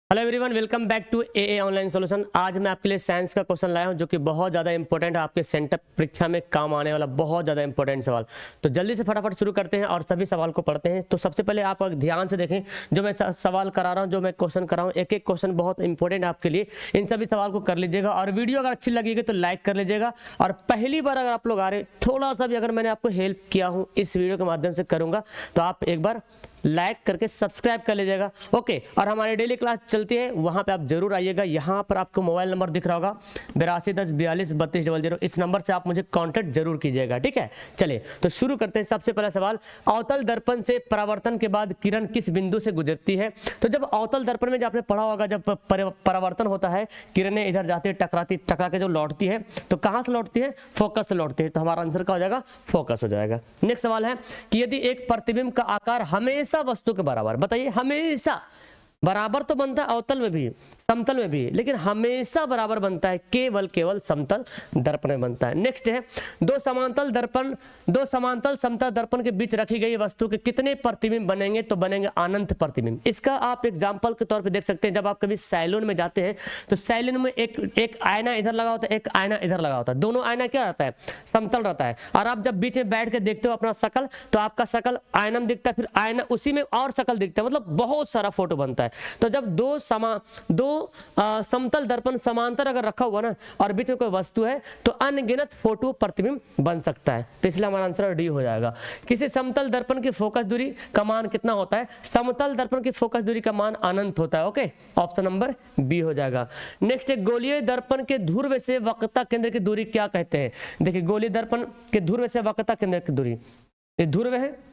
Hello everyone, welcome back to AA online solution. आज मैं आपके लिए साइंस का क्वेश्चन लाया हूं जो कि बहुत ज़्यादा इंपॉर्टेंट है, आपके सेंटर परीक्षा में काम आने वाला बहुत ज़्यादा इंपॉर्टेंट सवाल। तो जल्दी से फटाफट शुरू करते हैं और सभी सवाल को पढ़ते हैं। तो सबसे पहले आप ध्यान से देखें, जो मैं सवाल करा रहा हूँ, जो मैं क्वेश्चन करा हूँ, एक एक क्वेश्चन बहुत इंपॉर्टेंट है आपके लिए। इन सभी सवाल को कर लीजिएगा और वीडियो अगर अच्छी लगेगी तो लाइक कर लीजिएगा। और पहली बार अगर आप लोग आ रहे, थोड़ा सा भी अगर मैंने आपको हेल्प किया हूँ इस वीडियो के माध्यम से करूँगा, तो आप एक बार लाइक करके सब्सक्राइब कर लीजिएगा। ओके, और हमारी डेली क्लास चलती है, वहां पे आप जरूर आइएगा। यहाँ पर आपको मोबाइल नंबर दिख रहा होगा 8210423200। इस नंबर से आप मुझे कांटेक्ट जरूर कीजिएगा, ठीक है। चलिए तो शुरू करते हैं। सबसे पहला सवाल, अवतल दर्पण से परावर्तन के बाद किरण किस बिंदु से गुजरती है? तो जब अवतल दर्पण में, जब आपने पढ़ा होगा, जब परावर्तन होता है, किरणें इधर जाती है, टकरा के जो लौटती है, तो कहां से लौटती है? फोकस से लौटती है। तो हमारा आंसर क्या हो जाएगा? फोकस हो जाएगा। नेक्स्ट सवाल है कि यदि एक प्रतिबिंब का आकार हमेशा वस्तु के बराबर, बताइए, हमेशा बराबर तो बनता है अवतल में भी, समतल में भी, लेकिन हमेशा बराबर बनता है केवल समतल दर्पण में बनता है। नेक्स्ट है, दो समांतल समतल दर्पण के बीच रखी गई वस्तु के कितने प्रतिबिंब बनेंगे? तो बनेंगे अनंत प्रतिबिंब। इसका आप एग्जांपल के तौर पे देख सकते हैं। जब आप कभी सैलून में जाते हैं तो सैलून में एक आईना इधर लगा होता है, एक आईना इधर लगा होता है। दोनों आईना क्या रहता है? समतल रहता है। और आप जब बीच में बैठ के देखते हो अपना शकल, तो आपका शकल आईना में दिखता है, फिर आईना उसी में और शकल दिखता है, मतलब बहुत सारा फोटो बनता है। तो जब दो समतल दर्पण समांतर अगर रखा हुआ ना, और बीच में कोई वस्तु है, तो अनगिनत फोटो प्रतिबिंब बन सकता है। तो इसलिए हमारा आंसर डी हो जाएगा। किसी समतल दर्पण की फोकस दूरी का मान कितना होता है? समतल दर्पण की फोकस दूरी का मान अनंत होता है। ओके, ऑप्शन नंबर बी हो जाएगा। नेक्स्ट है, गोलीय दर्पण के ध्रुव से वक्रता केंद्र की दूरी क्या कहते हैं? देखिए, गोलीय दर्पण के ध्रुव से वक्रता केंद्र की दूरी, ये ध्रुव है,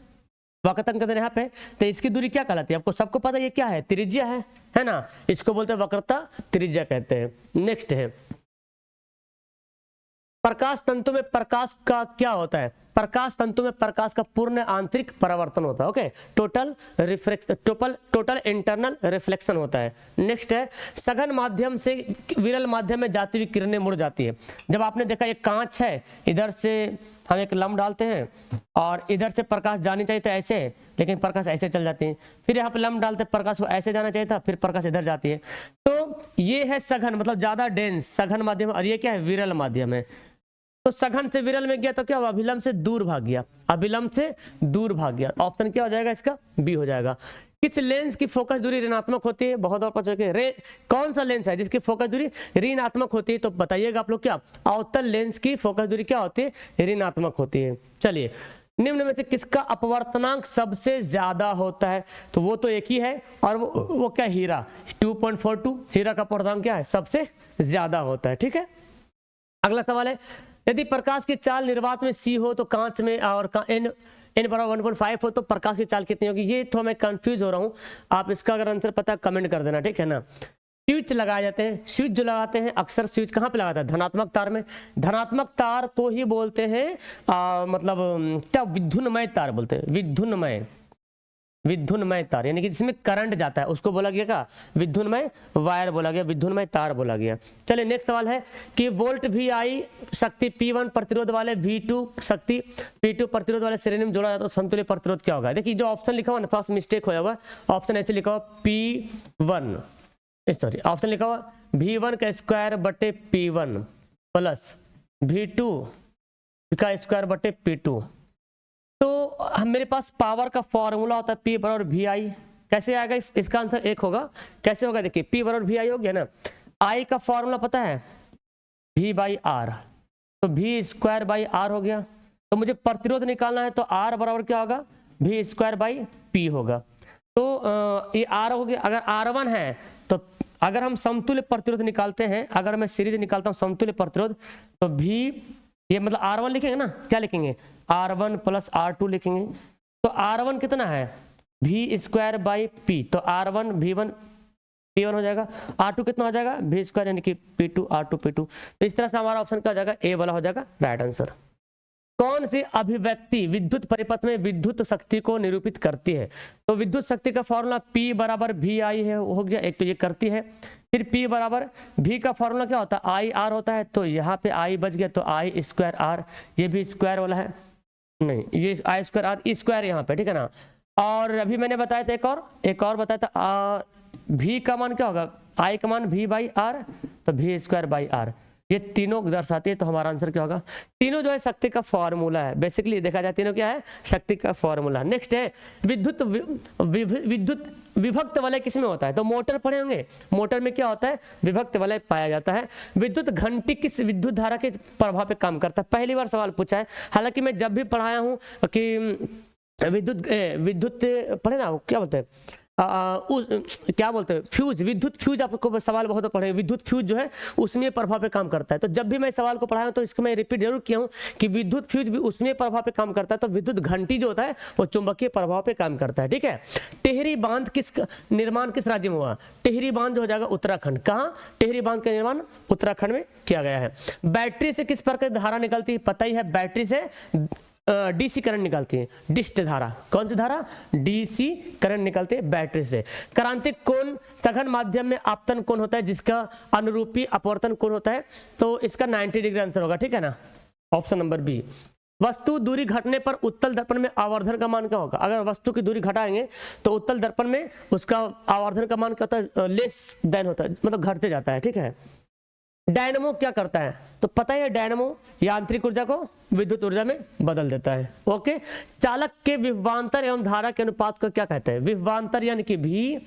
वक्रता केंद्र यहाँ पे, तो इसकी दूरी क्या कहलाती है? आपको सबको पता है ये क्या है? त्रिज्या है ना। इसको बोलते हैं वक्रता त्रिज्या कहते हैं। नेक्स्ट है, प्रकाश तंतु में प्रकाश का क्या होता है? प्रकाश तंतु में प्रकाश का पूर्ण आंतरिक परावर्तन होता है। ओके, टोटल इंटरनल रिफ्लेक्शन होता है। नेक्स्ट है, सघन माध्यम से विरल माध्यम में जाती हुई किरणें मुड़ जाती है। जब आपने देखा ये कांच है, इधर से हम एक लंब डालते हैं और इधर से प्रकाश जानी चाहिए था ऐसे, लेकिन प्रकाश ऐसे चल जाती है। फिर यहाँ पे लंब डालते, प्रकाश को ऐसे जाना चाहिए था, फिर प्रकाश इधर जाती है। तो ये है सघन, मतलब ज्यादा डेंस सघन माध्यम। और ये क्या है? विरल माध्यम है। तो सघन से विरल में गया तो क्या हुआ? अभिलंब से दूर भाग गया, अभिलंब से दूर भाग गया। ऑप्शन क्या हो जाएगा इसका? बी हो जाएगा। किस लेंस की फोकस दूरी ऋणात्मक होती है? बहुत बार पूछ चुके, कौन सा लेंस है जिसकी फोकस दूरी ऋणात्मक होती है? तो बताइएगा आप लोग, क्या अवतल लेंस की फोकस दूरी क्या होती है? ऋणात्मक होती है। चलिए, निम्न में से किसका अपवर्तनांक सबसे ज्यादा होता है? तो वो तो एक ही है, और वो क्या? हीरा, 2.42। हीरा का अपवर्तनांक क्या है? सबसे ज्यादा होता है। ठीक है, अगला सवाल है, यदि प्रकाश की चाल निर्वात में c हो तो कांच में और n बराबर 1.5 हो तो प्रकाश की चाल कितनी होगी? ये तो मैं कंफ्यूज हो रहा हूँ। आप इसका अगर आंसर पता कमेंट कर देना, ठीक है ना। स्विच लगाए जाते हैं, स्विच जो लगाते हैं अक्सर, स्विच कहाँ पे लगाता है? धनात्मक तार में। धनात्मक तार को ही बोलते हैं मतलब क्या? विद्युन्मय तार बोलते हैं। विद्युन्मय तार, यानी कि जिसमें करंट जाता है, उसको बोला गया क्या? विद्युन्मय वायर बोला गया, विद्युन्मय तार बोला गया। चलिए, नेक्स्ट सवाल है कि वोल्ट VI शक्ति P1 प्रतिरोध वाले V2 शक्ति P2 प्रतिरोध वाले श्रेणी में जोड़ा जाता है तो समतुल्य प्रतिरोध क्या होगा? देखिए, जो ऑप्शन लिखा हुआ ना, थोड़ा सा मिस्टेक होया हुआ। ऑप्शन ऐसे लिखा हुआ P1, सॉरी, ऑप्शन लिखा हुआ V1 का स्क्वायर बटे P1 प्लस V2 का स्क्वायर बटे P2। तो मेरे पास पावर का फॉर्मूला होता है P बराबर VI। कैसे आएगा? इसका आंसर एक होगा। कैसे होगा? देखिए, P बराबर VI हो गया ना। I का फॉर्मूला पता है? V/R, तो V स्क्वायर बाई R हो गया। तो मुझे प्रतिरोध निकालना है, तो R बराबर क्या होगा? V स्क्वायर बाई P होगा। तो ये R हो गया। अगर R1 है, तो अगर हम समतुल्य प्रतिरोध निकालते हैं, अगर मैं सीरीज निकालता हूँ समतुल्य प्रतिरोध, तो V, ये मतलब R1 लिखेंगे ना, क्या लिखेंगे? R1 प्लस R2 लिखेंगे। तो R1 कितना है? V स्क्वायर बाई P, तो R1 V1 P1 हो जाएगा। R2 कितना हो जाएगा? V स्क्वायर, यानी कि P2 R2 P2। तो इस तरह से हमारा ऑप्शन क्या हो जाएगा? ए वाला हो जाएगा राइट आंसर। कौन सी अभिव्यक्ति विद्युत परिपथ में विद्युत शक्ति को निरूपित करती है? तो विद्युत शक्ति का फॉर्मूला P बराबर VI है, हो गया एक, तो ये करती है। फिर P बराबर V का फॉर्मूला क्या होता है? IR होता है, तो यहाँ पे I बच गया, तो I स्क्वायर R, ये भी स्क्वायर वाला है, नहीं, ये I स्क्वायर R, स्क्वायर यहाँ पे, ठीक है ना। और अभी मैंने बताया था एक और बताया था V का मान क्या होगा, I का मान V बाई आर, तो V स्क्वायर बाई आर, ये तीनों दर्शाती है। तो हमारा आंसर क्या होगा, तीनों जो है शक्ति का फॉर्मूला है। बेसिकली देखा जाए तीनों क्या है, शक्ति का फॉर्मूला। नेक्स्ट है विद्युत विद्युत विभक्त वलय किस में होता है, तो मोटर पढ़े होंगे, मोटर में क्या होता है, विभक्त वलय पाया जाता है। विद्युत घंटी किस विद्युत धारा के प्रभाव पे काम करता है, पहली बार सवाल पूछा है। हालांकि मैं जब भी पढ़ाया हूँ कि विद्युत पढ़े ना, क्या बोलते हैं क्या बोलते हैं, फ्यूज, विद्युत फ्यूज, आपको सवाल बहुत पढ़े, विद्युत फ्यूज जो है उसमें प्रभाव पे काम करता है। तो जब भी मैं सवाल को पढ़ाया तो इसको मैं रिपीट जरूर किया हूँ कि विद्युत फ्यूज भी उसमें प्रभाव पे काम करता है। तो विद्युत घंटी जो होता है वो चुंबकीय प्रभाव पे काम करता है, ठीक है। टिहरी बांध किस निर्माण किस राज्य में हुआ, टिहरी बांध जो हो जाएगा उत्तराखंड। कहाँ, टिहरी बांध का निर्माण उत्तराखंड में किया गया है। बैटरी से किस प्रकार की धारा निकलती है, पता ही है, बैटरी से डीसी करंट निकलती है, डिस्ट धारा, कौन सी धारा, डीसी करंट निकलती है बैटरी से। क्रांतिक कोण सघन माध्यम में आपतन कोण होता है जिसका अनुरूपी अपवर्तन कोण होता है, तो इसका 90 डिग्री आंसर होगा, ठीक है ना, ऑप्शन नंबर बी। वस्तु दूरी घटने पर उत्तल दर्पण में आवर्धन का मान क्या होगा, अगर वस्तु की दूरी घटाएंगे तो उत्तल दर्पण में उसका आवर्धन का मान क्या होता है, लेस देन होता है, मतलब घटते जाता है, ठीक है। डायनमो क्या करता है, तो पता है डायनमो यांत्रिक ऊर्जा को विद्युत ऊर्जा में बदल देता है, ओके। चालक के विभवांतर एवं धारा के अनुपात को क्या कहते हैं, विभवांतर यानी कि V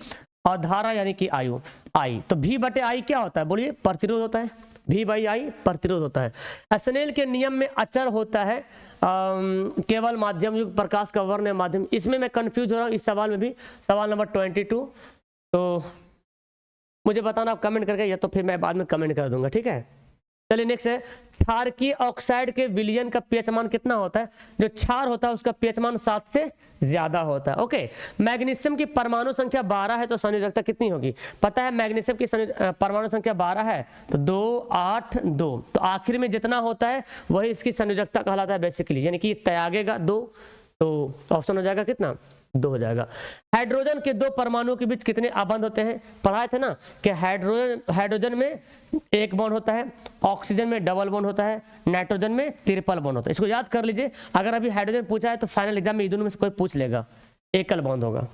और धारा यानी कि आयु I, तो V बटे I क्या होता है, बोलिए, प्रतिरोध होता है, V बाई I प्रतिरोध होता है। स्नेल के नियम में अचर होता है केवल माध्यम युक्त प्रकाश का वर्ण माध्यम, इसमें मैं कंफ्यूज हो रहा हूँ इस सवाल में भी, सवाल नंबर 22, तो मुझे बताना आप कमेंट करके, या तो फिर मैं बाद में कमेंट कर दूंगा, ठीक है। चलिए नेक्स्ट है, क्षारकीय ऑक्साइड के विलयन का पीएच मान कितना होता है, जो क्षार होता है उसका पीएच मान 7 से ज्यादा होता है, ओके। मैग्नीशियम की परमाणु संख्या 12 है तो संयोजकता कितनी होगी, पता है मैग्नीशियम की परमाणु संख्या 12 है तो 2 8 2, तो आखिर में जितना होता है वही इसकी संयोजकता कहलाता है बेसिकली, यानी कि त्यागेगा 2, तो ऑप्शन हो जाएगा कितना, 2 हो जाएगा। हाइड्रोजन के 2 परमाणुओं के बीच कितने आबंध होते हैं, पढ़ाए थे ना कि हाइड्रोजन में 1 बॉन्ड होता है, ऑक्सीजन में डबल बॉन्ड होता है, नाइट्रोजन में ट्रिपल बॉन्ड होता है। इसको याद कर लीजिए, अगर अभी हाइड्रोजन पूछा है तो फाइनल एग्जाम में इन दोनों में से कोई पूछ लेगा, एकल बॉन्ड होगा।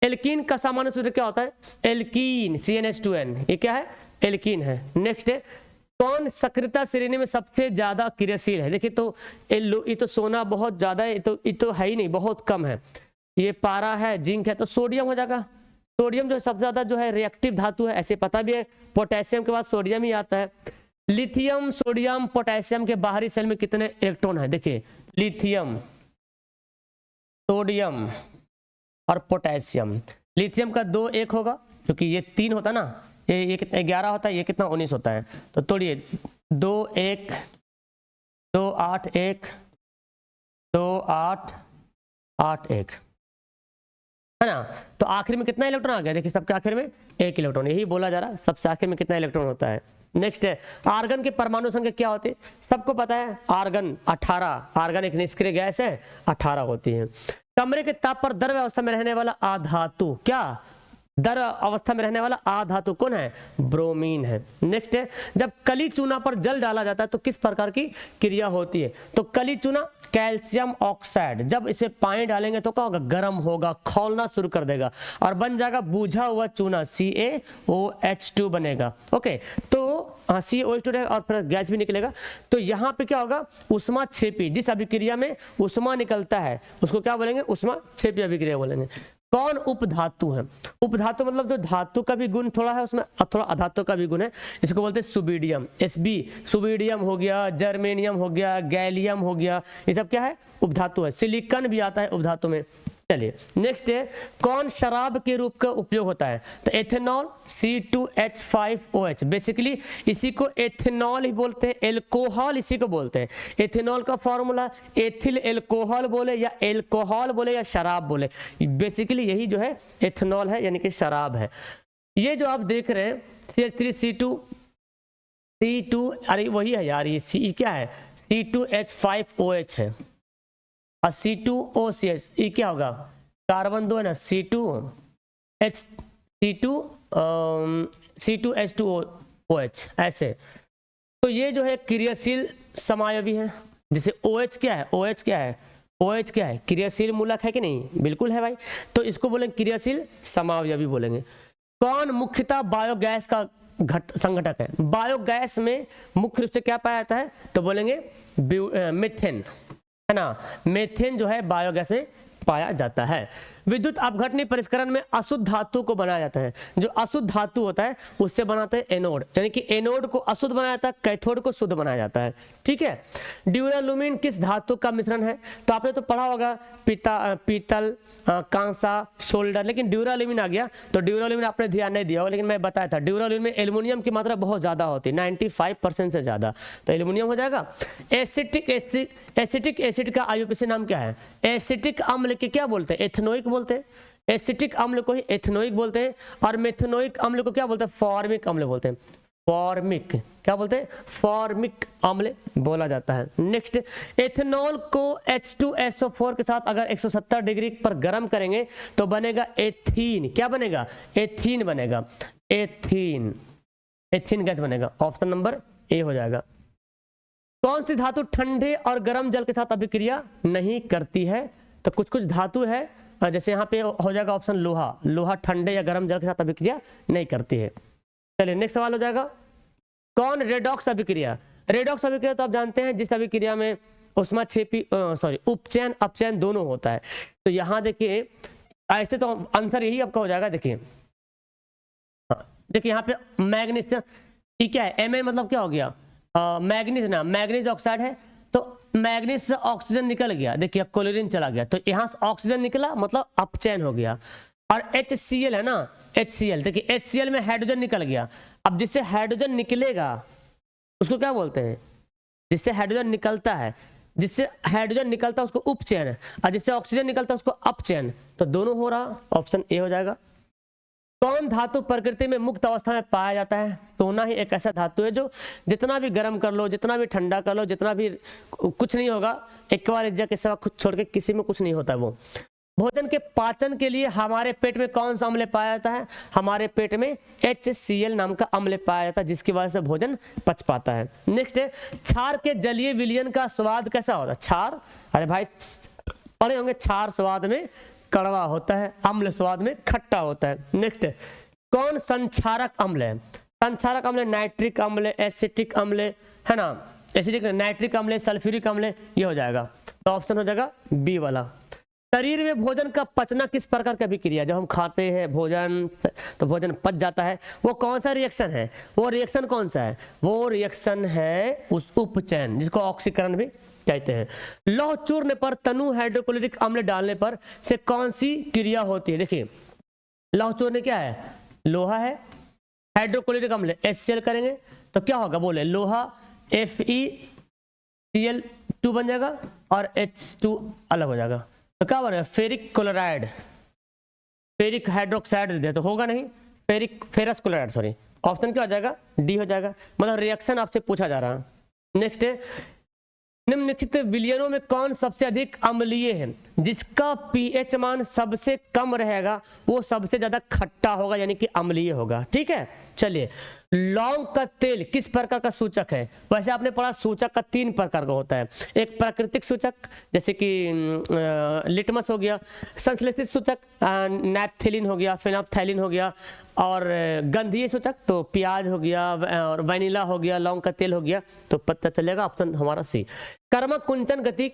एल्कीन का सामान्य सूत्र क्या होता है, एल्कीन CnH2n, ये क्या है, एल्कीन है। नेक्स्ट है, कौन सक्रियता श्रेणी में सबसे ज्यादा क्रियाशील है, देखिए तो ये तो सोना बहुत ज्यादा है, ये तो है ही नहीं, बहुत कम है, ये पारा है, जिंक है, तो सोडियम हो जाएगा। सोडियम जो सबसे ज्यादा जो है रिएक्टिव धातु है, ऐसे पता भी है, पोटेशियम के बाद सोडियम ही आता है। लिथियम सोडियम पोटेशियम के बाहरी सेल में कितने इलेक्ट्रॉन है, देखिए लिथियम सोडियम और पोटेशियम, लिथियम का 2 1 होगा क्योंकि ये 3 होता है ना, ये कितना 11 होता है, ये कितना 19 होता है, तो तोड़िए 2 1 2 8 1 2 8 8 1 है ना, तो आखिर में कितना इलेक्ट्रॉन आ गया, देखिए सबके आखिर में 1 इलेक्ट्रॉन, यही बोला जा रहा है सबसे आखिर में कितना इलेक्ट्रॉन होता है। नेक्स्ट है, आर्गन के परमाणु संख्या क्या होती है, सबको पता है आर्गन 18, आर्गन एक निष्क्रिय गैस है, 18 होती है। कमरे के ताप पर द्रव अवस्था में रहने वाला आधातु, क्या द्रव अवस्था में रहने वाला आधातु कौन है, ब्रोमीन है। नेक्स्ट है, जब कली चूना पर जल डाला जाता है तो किस प्रकार की क्रिया होती है, तो कली चूना कैल्शियम ऑक्साइड, जब इसे पानी डालेंगे तो क्या होगा, गर्म होगा, खौलना शुरू कर देगा और बन जाएगा बुझा हुआ चूना, CaOH2 बनेगा, ओके। तो CaOH2 रहेगा और फिर गैस भी निकलेगा, तो यहाँ पे क्या होगा, उष्मा क्षेपी, जिस अभिक्रिया में उष्मा निकलता है उसको क्या बोलेंगे, उष्मा क्षेपी अभिक्रिया बोलेंगे। कौन उपधातु है, उपधातु मतलब जो धातु का भी गुण थोड़ा है उसमें, थोड़ा अधातु का भी गुण है, इसको बोलते हैं सुबीडियम, Sb, सुबीडियम हो गया, जर्मेनियम हो गया, गैलियम हो गया, ये सब क्या है, उपधातु है। सिलिकॉन भी आता है उपधातु में। चलिए नेक्स्ट है, कौन शराब के रूप का उपयोग होता है, तो एथेनॉल C2H5OH, बेसिकली इसी को एथेनॉल ही बोलते हैं, एल्कोहल इसी को बोलते हैं। एथेनॉल का फॉर्मूला एथिल एल्कोहल बोले या एल्कोहल बोले या शराब बोले, बेसिकली यही जो है एथेनॉल है, यानी कि शराब है। ये जो आप देख रहे हैं C2, अरे वही है यार, ये C क्या है, C2H5OH है और C2OCH, ये क्या होगा, कार्बन 2 है ना, C2H2OH ऐसे। तो ये जो है क्रियाशील समायवी है, जैसे OH क्या है, OH क्या है, OH क्या है, क्रियाशील मूलक है कि नहीं, बिल्कुल है भाई, तो इसको बोलेंगे क्रियाशील समावयवी बोलेंगे। कौन मुख्यतः बायोगैस का संघटक है? बायोगैस में मुख्य रूप से क्या पाया जाता है? तो बोलेंगे मीथेन, है ना। मीथेन जो है बायोगैस में पाया जाता है। विद्युत अपघटनीय परिष्करण में अशुद्ध धातु को बनाया जाता है। जो अशुद्ध धातु होता है उससे बनाते हैं एनोड, यानी कि एनोड को अशुद्ध बनाया जाता है, कैथोड को शुद्ध बनाया जाता है। ठीक है। ड्यूरालुमिन किस धातु का मिश्रण है? तो आपने तो पढ़ा होगा पीतल, कांसा, सोल्डर, लेकिन ड्यूरालुमिन आ गया तो ड्यूरालुमिन आपने ध्यान नहीं दिया होगा, लेकिन मैं बताया था ड्यूरालुमिन में एल्युमिनियम की मात्रा बहुत ज्यादा होती है, 95% से ज्यादा, तो एल्युमिनियम हो जाएगा। एसिटिक एसिड का आईयूपीएसी नाम क्या है? एसिटिक अम्ल के क्या बोलते हैं? एथेनोइक बोलते हैं। एसिटिक अम्ल को ही एथेनोइक बोलते हैं, और मेथेनोइक अम्ल को क्या बोलते हैं? फॉर्मिक अम्ल बोलते हैं। फॉर्मिक, क्या बोलते हैं? फॉर्मिक अम्ल बोला जाता है। नेक्स्ट, एथेनॉल को H2SO4 के साथ अगर 170 डिग्री पर गर्म करेंगे तो बनेगा एथीन। क्या बनेगा? एथीन बनेगा। एथीन, एथीन गैस बनेगा। ऑप्शन नंबर ए हो जाएगा। कौन सी धातु ठंडे और गर्म जल के साथ अभिक्रिया नहीं करती है? तो कुछ कुछ धातु है, जैसे यहाँ पे हो जाएगा ऑप्शन लोहा। लोहा ठंडे या गर्म जल के साथ अभिक्रिया नहीं करती है। चलिए नेक्स्ट सवाल हो जाएगा, कौन रेडॉक्स अभिक्रिया? रेडॉक्स अभिक्रिया तो आप जानते हैं जिस अभिक्रिया में उष्माक्षेपी उपचयन अपचयन दोनों होता है। तो यहाँ देखिए, ऐसे तो आंसर यही आपका हो जाएगा। देखिए देखिए यहाँ पे मैग्नीज क्या है? Mn मतलब क्या हो गया? मैग्नीज ना, मैग्नीज ऑक्साइड है, तो मैग्नीज से ऑक्सीजन निकल गया, देखिए क्लोरीन चला गया, तो यहाँ से ऑक्सीजन निकला मतलब अपचयन हो गया। और HCl है ना, HCl, देखिए HCl में हाइड्रोजन निकल गया। अब जिससे हाइड्रोजन निकलेगा उसको क्या बोलते हैं? जिससे हाइड्रोजन निकलता है, जिससे हाइड्रोजन निकलता है उसको उपचयन, और जिससे ऑक्सीजन निकलता है उसको अपचयन। तो दोनों हो रहा, ऑप्शन ए हो जाएगा। कौन धातु प्रकृति में मुक्त अवस्था में पाया जाता है? सोना ही एक ऐसा धातु है जो जितना भी गर्म कर लो, जितना भी ठंडा कर लो, जितना भी कुछ नहीं होगा, एक बार के सिवा खुद छोड़ के किसी में कुछ नहीं होता है वो। भोजन के पाचन के लिए हमारे पेट में कौन सा अम्ल पाया जाता है? हमारे पेट में HCl नाम का अम्ल पाया जाता है, जिसकी वजह से भोजन पच पाता है। नेक्स्ट है, क्षार के जलीय विलयन का स्वाद कैसा होता है? क्षार, अरे भाई पढ़े होंगे, क्षार स्वाद में कड़वा होता है, अम्ल स्वाद में खट्टा होता है। नेक्स्ट, कौन संक्षारक अम्ल है? संक्षारक अम्ल नाइट्रिक अम्ल, एसिटिक अम्ल, है ना, एसिटिक नाइट्रिक अम्ल, सल्फ्यूरिक अम्ल, ये हो जाएगा। तो ऑप्शन हो जाएगा बी वाला। शरीर में भोजन का पचना किस प्रकार की अभिक्रिया? जब हम खाते हैं भोजन तो भोजन पच जाता है, वो कौन सा रिएक्शन है? वो रिएक्शन कौन सा है? वो रिएक्शन है उस उपचयन, जिसको ऑक्सीकरण भी कहते हैं। लौह चूर्ण पर तनु हाइड्रोक्लोरिक अम्ल डालने पर से कौन सी क्रिया होती है? देखिए लौह चूर्ण क्या है? लोहा है, हाइड्रोक्लोरिक अम्ल HCl करेंगे तो क्या होगा? बोले लोहा FeCl2 बन जाएगा और H2 अलग हो जाएगा, तो क्या बनेगा? फेरिक क्लोराइड, फेरिक हाइड्रोक्साइड दे दिया तो होगा नहीं, फेरस क्लोराइड, सॉरी। ऑप्शन क्या हो जाएगा? डी हो जाएगा। मतलब रिएक्शन आपसे पूछा जा रहा है। नेक्स्ट है, निम्नलिखित विलयनों में कौन सबसे अधिक अम्लीय है? जिसका pH मान सबसे कम रहेगा वो सबसे ज्यादा खट्टा होगा, यानी कि अम्लीय होगा। ठीक है, चलिए लौंग का तेल किस प्रकार का सूचक है? वैसे आपने पढ़ा सूचक का 3 प्रकार का होता है। एक प्राकृतिक सूचक जैसे कि लिटमस हो गया, संश्लेषित सूचक नैप्थेलिन हो गया, फेनोल्फथैलिन हो गया, और गंधीय सूचक तो प्याज हो गया और वैनिला हो गया, लौंग का तेल हो गया। तो पता चलेगा ऑप्शन हमारा सी। कर्मा कुंचन गति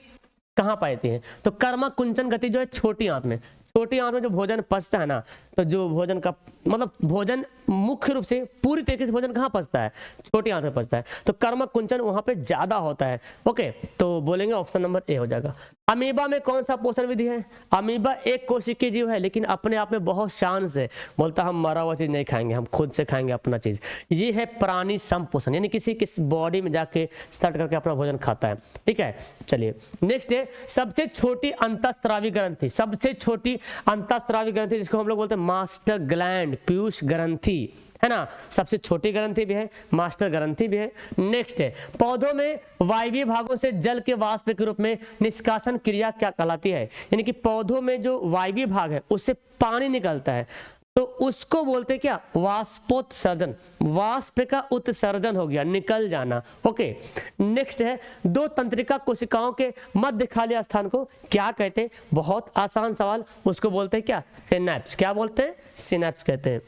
कहाँ पाती है? तो कर्मा कुंचन गति जो है छोटी आंत में, छोटी आंत में जो भोजन पचता है ना, तो जो भोजन का मतलब भोजन मुख्य रूप से पूरी तरीके से भोजन कहाँ पचता है? छोटी आंत में पचता है, तो कर्म कुंचन वहां पे ज्यादा होता है। ओके, तो बोलेंगे ऑप्शन नंबर ए हो जाएगा। अमीबा में कौन सा पोषण विधि है? अमीबा एक कोशिकीय जीव है, लेकिन अपने आप में बहुत शान से बोलता हम मरा हुआ चीज नहीं खाएंगे, हम खुद से खाएंगे अपना चीज। ये है प्राणी संपोषण, यानी किसी किस बॉडी में जाके सट करके अपना भोजन खाता है। ठीक है, चलिए नेक्स्ट है, सबसे छोटी अंतःस्रावी ग्रंथि, सबसे छोटी अंतःस्रावी ग्रंथि जिसको हम लोग बोलते हैं मास्टर ग्लैंड, पीयूष ग्रंथि, है ना, सबसे छोटी ग्रंथि भी है, मास्टर ग्रंथि भी है। नेक्स्ट है, पौधों में वायवीय भागों से जल के वाष्प के रूप में निष्कासन क्रिया क्या कहलाती है? यानी कि पौधों में जो वायवीय भाग है उससे पानी निकलता है, तो उसको बोलते क्या? वाष्पोत्सर्जन, वाष्प का उत्सर्जन हो गया, निकल जाना। ओके, नेक्स्ट है, दो तंत्रिका कोशिकाओं के मध्य खाली स्थान को क्या कहते हैं? बहुत आसान सवाल, उसको बोलते हैं क्या? सिनैप्स। क्या बोलते हैं? सिनैप्स कहते हैं।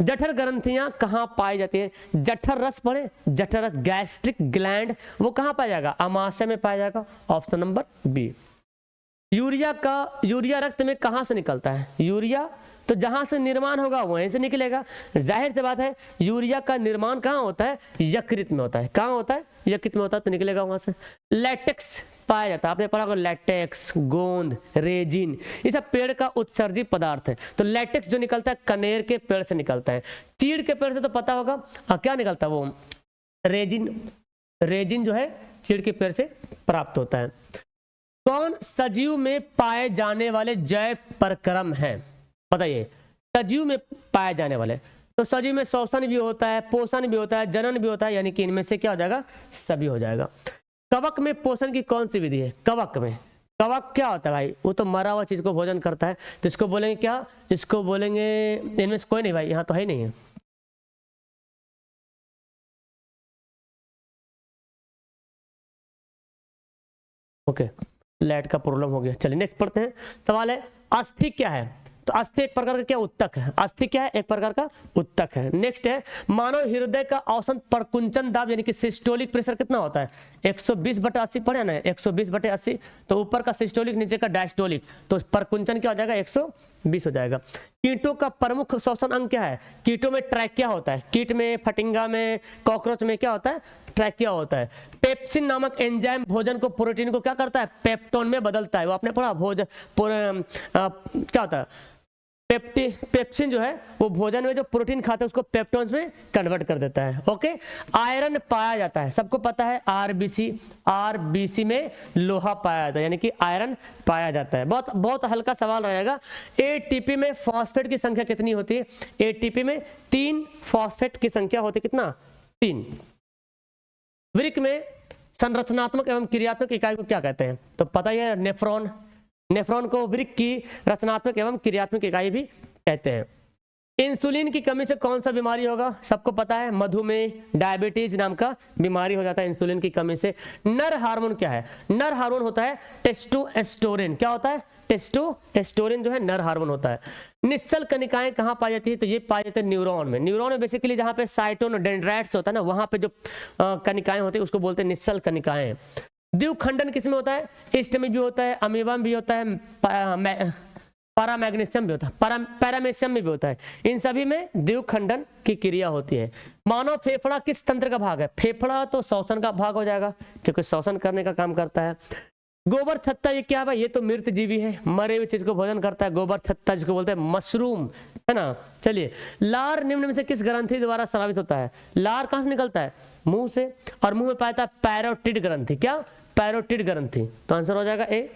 जठर ग्रंथियां कहाँ पाई जाती है? जठर रस पढ़े, जठर रस गैस्ट्रिक ग्लैंड, वो कहाँ पाया जाएगा? अमाशय में पाया जाएगा, ऑप्शन नंबर बी। यूरिया रक्त में कहाँ से निकलता है? यूरिया तो जहां से निर्माण होगा वहीं से निकलेगा, जाहिर सी बात है। यूरिया का निर्माण कहाँ होता है? यकृत में होता है। कहाँ होता है? यकृत में होता है, तो निकलेगा वहां से। लैटेक्स पाया जाता है, आपने पढ़ा होगा लैटेक्स, गोंद, रेजिन, ये सब पेड़ का उत्सर्जित पदार्थ है। तो लैटेक्स जो निकलता है कनेर के पेड़ से निकलता है। चीड़ के पेड़ से तो पता होगा क्या निकलता है, वो रेजिन जो है चीड़ के पेड़ से प्राप्त होता है। कौन सजीव में पाए जाने वाले जैव परक्रम है? बताइए, सजीव में पाए जाने वाले, तो सजीव में श्वसन भी होता है, पोषण भी होता है, जनन भी होता है, यानी कि इनमें से क्या हो जाएगा? सभी हो जाएगा। कवक में पोषण की कौन सी विधि है? कवक में, कवक क्या होता है भाई? वो तो मरा हुआ चीज को भोजन करता है, तो इसको बोलेंगे क्या? इसको बोलेंगे, इनमें से कोई नहीं भाई, यहाँ तो है ही नहीं है। ओके, लाइट का प्रॉब्लम हो गया। चलिए नेक्स्ट पढ़ते हैं। सवाल है अस्थि क्या है? तो अस्थि एक प्रकार का क्या? उत्तक है। अस्थि क्या है? एक प्रकार का उत्तक है। नेक्स्ट है मानव हृदय का औसत प्रकुंचन दाब यानी कि सिस्टोलिक प्रेशर कितना होता है? 120/80 पढ़े ना, 120/80। तो ऊपर का सिस्टोलिक, नीचे का डायस्टोलिक, तो प्रकुंचन क्या हो जाएगा? 120 हो जाएगा। कीटों का प्रमुख श्वसन अंग क्या है? कीटों में ट्रैकिया होता है। कीट में, फटिंगा में, कॉकरोच में क्या होता है? ट्रैकिया होता है। पेप्सिन नामक एंजाइम भोजन को, प्रोटीन को क्या करता है? पेप्टोन में बदलता है। वो आपने पढ़ा क्या होता है? पेप्सिन जो है वो भोजन में जो प्रोटीन खाते हैं उसको पेप्टोन्स में कन्वर्ट कर देता है। ओके, आयरन पाया जाता है, सबको पता है, आरबीसी में लोहा पाया जाता है, यानी कि आयरन पाया जाता है। बहुत बहुत हल्का सवाल रहेगा। एटीपी में फॉस्फेट की संख्या कितनी होती है? एटीपी में 3 फॉस्फेट की संख्या होती है। कितना? 3। वृक्क में संरचनात्मक एवं क्रियात्मक इकाई को क्या कहते हैं? तो पता ही है, नेफ्रॉन। नेफ्रॉन को वृक्क की रचनात्मक एवं क्रियात्मक इकाई भी कहते हैं। इंसुलिन की कमी से कौन सा बीमारी होगा? सबको पता है, मधुमेह, डायबिटीज नाम का बीमारी हो जाता है इंसुलिन की कमी से। नर हार्मोन क्या है? नर हार्मोन होता है टेस्टोस्टेरोन। क्या होता है? टेस्टोस्टेरोन जो है नर हार्मोन होता है। निश्चल कनिकाएं कहाँ पाई जाती है? तो ये पाई जाती है न्यूरॉन में। न्यूरॉन में बेसिकली जहाँ पे साइटोन डेंड्राइट्स होता है ना, वहां पे जो कनिकाएं होती है उसको बोलते हैं निश्चल कनिकाएं। द्विखंडन किसमें होता है? ईस्ट में भी होता है, अमीबा में भी होता है, पैरामैग्नीशियम भी होता है, पैरामेशियम में भी होता है। इन सभी में द्विखंडन की क्रिया होती है। मानव फेफड़ा किस तंत्र का भाग है? फेफड़ा तो श्वसन का भाग हो जाएगा, क्योंकि श्वसन करने का काम करता है। गोबर छत्ता ये क्या है? ये तो मृत जीवी है, मरे हुए चीज को भोजन करता है। गोबर छत्ता जिसको बोलते हैं मशरूम, है ना। चलिए, लार निम्न में से किस ग्रंथि द्वारा स्रावित होता है? लार कहां से निकलता है? मुंह से, और मुंह में पाया जाता है पैरोटिड ग्रंथि। क्या? पैरोटिड ग्रंथि। तो आंसर हो जाएगा ए।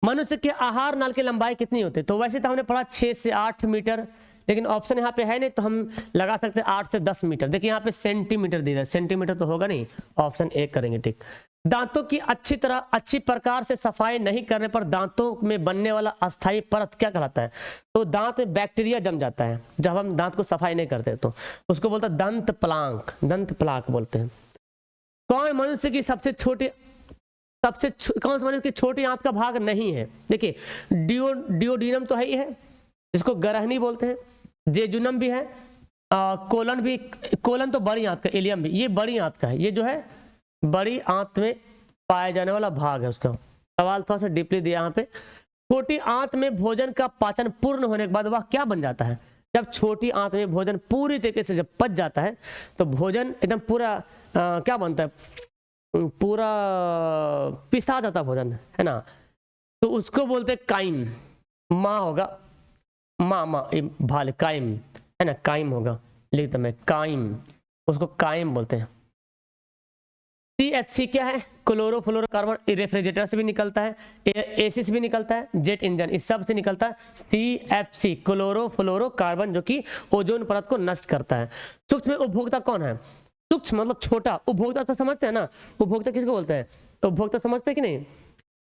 मनुष्य के आहार नाल की लंबाई कितनी होती है? तो वैसे तो हमने पढ़ा 6 से 8 मीटर, लेकिन ऑप्शन यहाँ पे है नहीं, तो हम लगा सकते हैं 8 से 10 मीटर। देखिए यहाँ पे सेंटीमीटर दे रहा है, सेंटीमीटर तो होगा नहीं, ऑप्शन ए करेंगे। ठीक। दांतों की अच्छी प्रकार से सफाई नहीं करने पर दांतों में बनने वाला अस्थायी परत क्या कहलाता है? तो दांत में बैक्टीरिया जम जाता है जब हम दांत को सफाई नहीं करते, तो उसको बोलता है दंत प्लाक बोलते हैं। कौन मनुष्य की कौन सा मनुष्य की छोटी आंत का भाग नहीं है? देखिए, डियोडिनम तो है ही है, जिसको गरहनी बोलते हैं, जेजुनम भी है, कोलन तो बड़ी आंत का, इलियम भी, ये बड़ी आंत का है। ये जो है बड़ी आंत में पाया जाने वाला भाग है उसका। सवाल थोड़ा सा डीपली दिया यहाँ पे। छोटी आंत में भोजन का पाचन पूर्ण होने के बाद वह क्या बन जाता है? जब छोटी आंत में भोजन पूरी तरीके से जब पच जाता है तो भोजन एकदम पूरा क्या बनता है? पूरा पिसा जाता भोजन, है ना। तो उसको बोलते हैं काइम। माँ होगा, माँ भाल, काइम, है ना, काइम होगा, लिखता मैं काइम, उसको काइम बोलते हैं। CFC क्या है? क्लोरोफ्लोरोकार्बन। रेफ्रिजरेटर से भी निकलता है, एसिस भी निकलता है, जेट इंजन, इस सब से निकलता है CFC, क्लोरोफ्लोरोकार्बन, जो कि ओजोन परत को नष्ट करता है। सूक्ष्म उपभोक्ता कौन है? सूक्ष्म मतलब छोटा, उपभोक्ता तो समझते हैं ना, उपभोक्ता किसको बोलते हैं? उपभोक्ता समझते हैं कि नहीं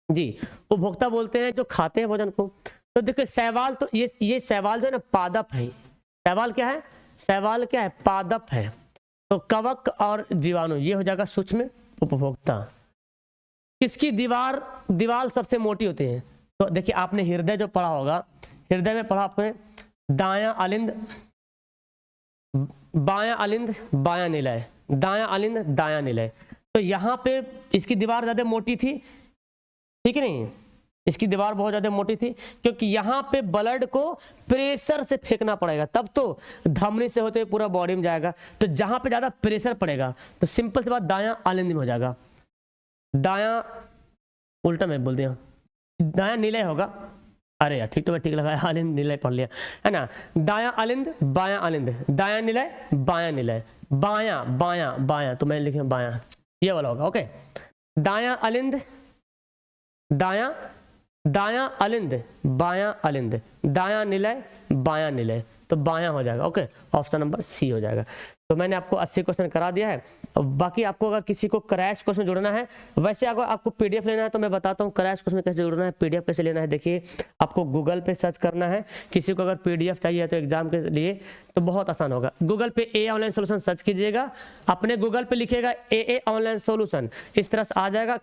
जी? उपभोक्ता बोलते हैं जो खाते हैं भोजन को। तो देखिए शैवाल, तो ये शैवाल जो है ना पादप है। शैवाल क्या है? शैवाल क्या है? पादप है। तो कवक और जीवाणु ये हो जाएगा सूक्ष्म उपभोक्ता। किसकी दीवार सबसे मोटी होती है? तो देखिए आपने हृदय जो पढ़ा होगा, हृदय में पढ़ा आपने दायां अलिंद, बायां अलिंद बायां निलय, दायां अलिंद दायां निलय। तो यहाँ पे इसकी दीवार ज्यादा मोटी थी, ठीक है नहीं, इसकी दीवार बहुत ज्यादा मोटी थी, क्योंकि यहाँ पे ब्लड को प्रेशर से फेंकना पड़ेगा, तब तो धमनी से होते हुए पूरा बॉडी में जाएगा। तो जहां पे ज्यादा प्रेशर पड़ेगा तो सिंपल सी बात दायां अलिंद में हो जाएगा, दायां उल्टा मैं बोल दिया, दायां निलय होगा। अरे यार ठीक, तो मैं ठीक लगा, अलिंद निलय पढ़ लिया है ना। दायां अलिंद बायां अलिंद, दायां निलय बायां निलय, बायां बायां बायां, तो मैंने लिखा बायां, ये वाला होगा। ओके, दायां अलिंद दायां, दायां अलिंद बायां अलिंद, दायां निलय बायां निलय, तो बायां हो जाएगा। ओके, ऑप्शन नंबर सी हो जाएगा। तो मैंने आपको 80 क्वेश्चन करा दिया है। बाकी आपको अगर किसी को क्रैश कोर्स में जुड़ना है, वैसे अगर आपको पीडीएफ लेना है तो मैं बताता हूँ क्रैश कोर्स में कैसे जुड़ना है, पीडीएफ कैसे लेना है। देखिए, आपको गूगल पे सर्च करना है, किसी को अगर पीडीएफ चाहिए तो एग्जाम के लिए तो बहुत आसान होगा। गूगल पे ए ऑनलाइन सोल्यूशन सर्च कीजिएगा, अपने गूगल पे लिखिएगा ए ऑनलाइन सोल्यूशन, इस तरह से आ जाएगा,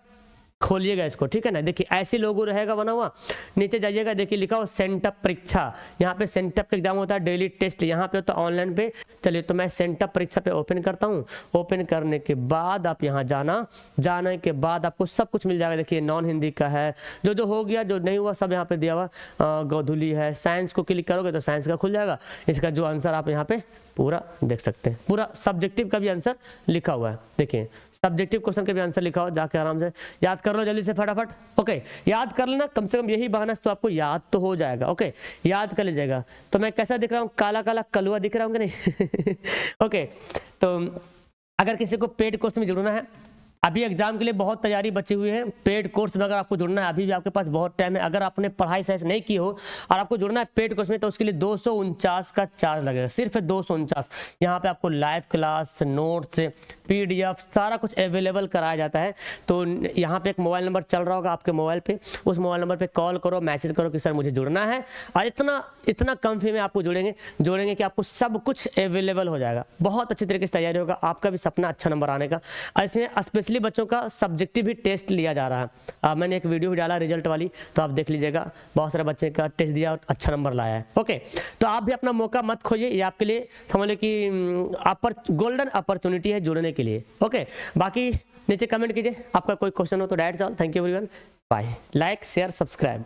खोलिएगा इसको, ठीक है ना। देखिए ऐसे लोगो रहेगा बना हुआ, नीचे जाइएगा, देखिए लिखा हो सेंटअप परीक्षा, यहाँ पे सेंटअप का एग्जाम होता है, डेली टेस्ट यहाँ पे होता है ऑनलाइन पे। चलिए तो मैं सेंटअप परीक्षा पे ओपन करता हूँ। ओपन करने के बाद आप यहाँ जाने के बाद आपको सब कुछ मिल जाएगा। देखिए नॉन हिंदी का है, जो हो गया, जो नहीं हुआ सब यहाँ पे दिया हुआ, गोधुली है। साइंस को क्लिक करोगे तो साइंस का खुल जाएगा, इसका जो आंसर आप यहाँ पे पूरा देख सकते हैं, पूरा सब्जेक्टिव का भी आंसर लिखा हुआ है। देखिए सब्जेक्टिव क्वेश्चन का भी आंसर लिखा हो, जाके आराम से याद कर लो जल्दी से फटाफट। ओके, याद कर लेना, कम से कम यही बहाना से तो आपको याद तो हो जाएगा। ओके, याद कर लीजिएगा। तो मैं कैसा दिख रहा हूँ, काला काला कलुआ दिख रहा हूँ कि नहीं? ओके, तो अगर किसी को पेड कोर्स में जुड़ना है, अभी एग्जाम के लिए बहुत तैयारी बची हुई है, पेड कोर्स में अगर आपको जुड़ना है, अभी भी आपके पास बहुत टाइम है। अगर आपने पढ़ाई सही से नहीं की हो और आपको जुड़ना है पेड कोर्स में, तो उसके लिए 249 का चार्ज लगेगा, सिर्फ 249। यहाँ पे आपको लाइव क्लास, नोट्स, पीडीएफ सारा कुछ अवेलेबल कराया जाता है। तो यहाँ पे एक मोबाइल नंबर चल रहा होगा आपके मोबाइल पे, उस मोबाइल नंबर पे कॉल करो, मैसेज करो कि सर मुझे जुड़ना है, और इतना कम फी में आपको जोड़ेंगे कि आपको सब कुछ अवेलेबल हो जाएगा। बहुत अच्छी तरीके से तैयारी होगा, आपका भी सपना अच्छा नंबर आने का। और इसमें स्पेशली बच्चों का सब्जेक्टिव भी टेस्ट लिया जा रहा है। मैंने एक वीडियो भी डाला रिजल्ट वाली, तो आप देख लीजिएगा, बहुत सारे बच्चे का टेस्ट दिया और अच्छा नंबर लाया है। ओके, तो आप भी अपना मौका मत खोइए, ये आपके लिए समझ लो कि गोल्डन अपॉर्चुनिटी है जुड़ने के लिए। ओके, बाकी नीचे कमेंट कीजिए, आपका कोई क्वेश्चन हो तो डायरेक्ट सवाल। Thank you everyone, bye. Like share subscribe.